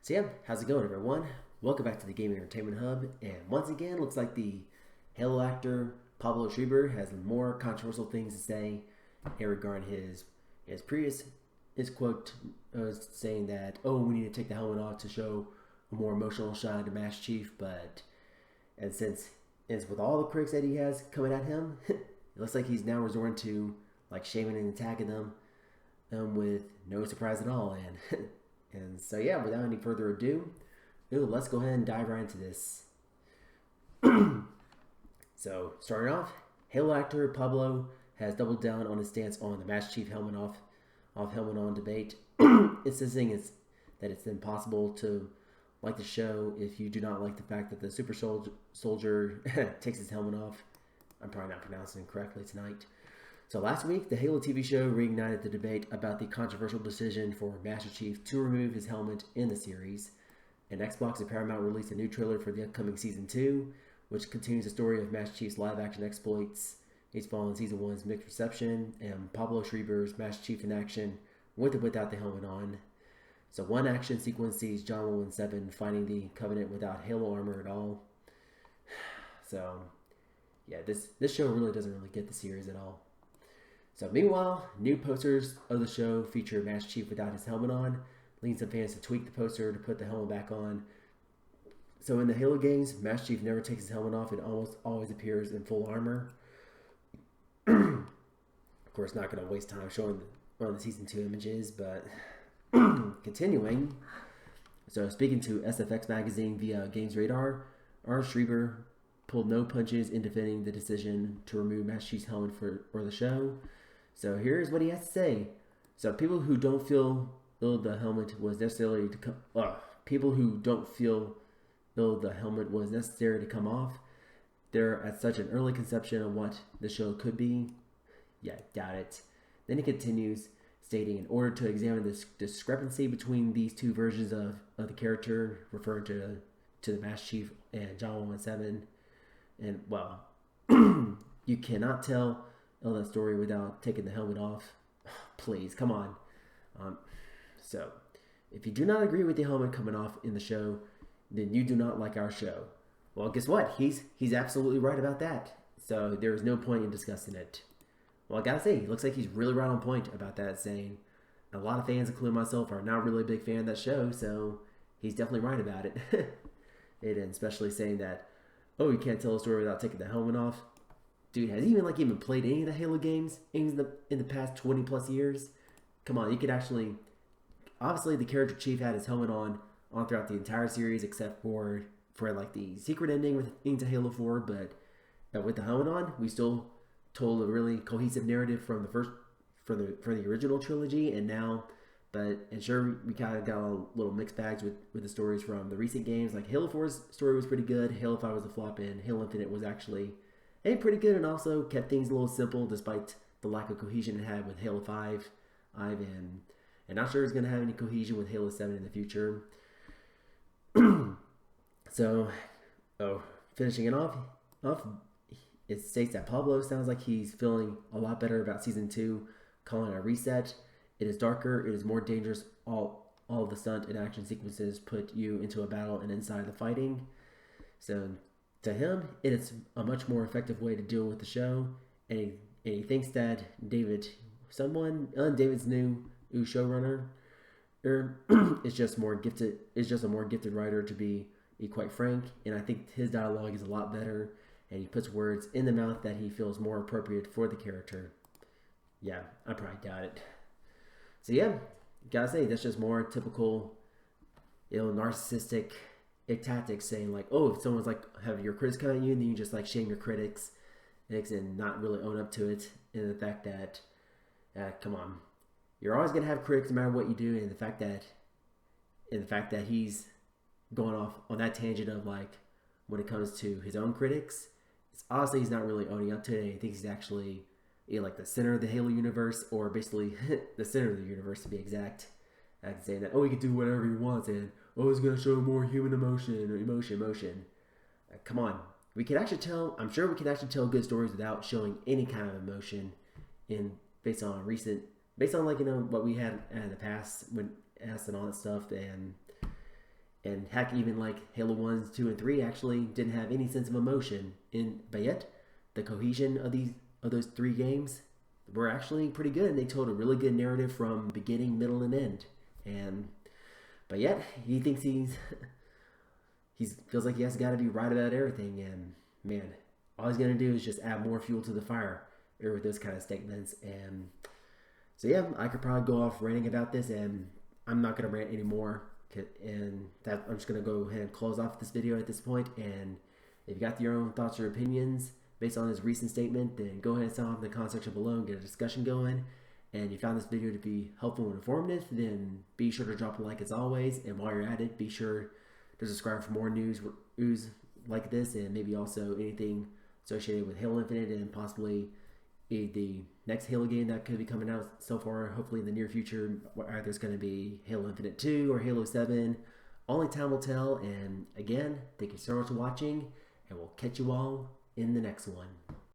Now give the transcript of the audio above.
So yeah, how's it going, everyone? Welcome back to the Gaming Entertainment Hub, and once again, looks like the Halo actor Pablo Schrieber has more controversial things to say in regarding his previous quote saying that we need to take the helmet off to show a more emotional side to Master Chief, but and since it's with all the critics that he has coming at him, it looks like he's now resorting to like shaming and attacking them with no surprise at all, and and so yeah, without any further ado, let's go ahead and dive right into this. So, starting off, Halo actor Pablo has doubled down on his stance on the Master Chief helmet off helmet on debate, insisting that it's impossible to like the show if you do not like the fact that the super soldier takes his helmet off. I'm probably not pronouncing it correctly tonight. So last week, the Halo TV show reignited the debate about the controversial decision for Master Chief to remove his helmet in the series. And Xbox and Paramount released a new trailer for the upcoming Season 2, which continues the story of Master Chief's live-action exploits. He's following Season 1's mixed reception, and Pablo Schrieber's Master Chief in action with or without the helmet on. So one action sequence sees John 117 fighting the Covenant without Halo armor at all. So, yeah, this show really doesn't really get the series at all. So meanwhile, new posters of the show feature Master Chief without his helmet on, leading some fans to tweak the poster to put the helmet back on. So in the Halo games, Master Chief never takes his helmet off and almost always appears in full armor. Of course, not going to waste time showing the Season 2 images, but continuing. So speaking to SFX Magazine via Games Radar, R. Schrieber pulled no punches in defending the decision to remove Master Chief's helmet for the show. So here's what he has to say. So people who don't feel the helmet was necessary to come off, they're at such an early conception of what the show could be. Yeah, doubt it. Then he continues, stating in order to examine this discrepancy between these two versions of the character, referring to the Master Chief and John 117, and well, you cannot tell that story without taking the helmet off. Please, come on. So, if you do not agree with the helmet coming off in the show, then you do not like our show. Well, guess what? He's absolutely right about that. So there is no point in discussing it. Well, I gotta say, it looks like he's really right on point about that, saying a lot of fans, including myself, are not really a big fan of that show, so he's definitely right about it. And especially saying that, you can't tell a story without taking the helmet off. Dude, has he even played any of the Halo games in the past 20 plus years? Come on, you could actually... Obviously, the character Chief had his helmet on throughout the entire series, except for like the secret ending into Halo 4. But with the helmet on, we still told a really cohesive narrative from the original trilogy, and now. And sure, we kind of got a little mixed bags with the stories from the recent games. Like Halo 4's story was pretty good. Halo 5 was a flop, and Halo Infinite was actually pretty good, and also kept things a little simple despite the lack of cohesion it had with Halo 5. And not sure it's going to have any cohesion with Halo 7 in the future. So, finishing it off, it states that Pablo sounds like he's feeling a lot better about Season 2, calling it a reset. It is darker, it is more dangerous. All of the stunt and action sequences put you into a battle and inside the fighting. So, to him, it is a much more effective way to deal with the show. And he thinks that David's new showrunner is just more gifted. Is just a more gifted writer, to be quite frank. And I think his dialogue is a lot better, and he puts words in the mouth that he feels more appropriate for the character. Yeah, I probably doubt it. So yeah, gotta say that's just more typical, narcissistic tactics, saying like, if someone's like have your critics come at you, and then you just like shame your critics and not really own up to it, and the fact that, come on, you're always gonna have critics no matter what you do, and the fact that he's going off on that tangent of like when it comes to his own critics, it's honestly he's not really owning up to it. And he thinks he's actually like the center of the Halo universe, or basically the center of the universe to be exact. And saying that he can do whatever he wants, and he's gonna show more human emotion. Come on, we can actually tell. I'm sure we can actually tell good stories without showing any kind of emotion, based on like what we had in the past when asked and all that stuff. And And heck, even like Halo 1s, 2, and 3 actually didn't have any sense of emotion. But yet, the cohesion of those 3 games were actually pretty good, and they told a really good narrative from beginning, middle, and end. But yet, he thinks he feels like he has got to be right about everything, and man, all he's gonna do is just add more fuel to the fire with those kind of statements. And so yeah, I could probably go off ranting about this, and I'm not gonna rant anymore. And I'm just gonna go ahead and close off this video at this point. And if you got your own thoughts or opinions based on his recent statement, then go ahead and sound off in the comment section below and get a discussion going. And you found this video to be helpful and informative, then be sure to drop a like as always. And while you're at it, be sure to subscribe for more news like this, and maybe also anything associated with Halo Infinite and possibly the next Halo game that could be coming out so far, hopefully in the near future. Either it's going to be Halo Infinite 2 or Halo 7. Only time will tell. And again, thank you so much for watching, and we'll catch you all in the next one.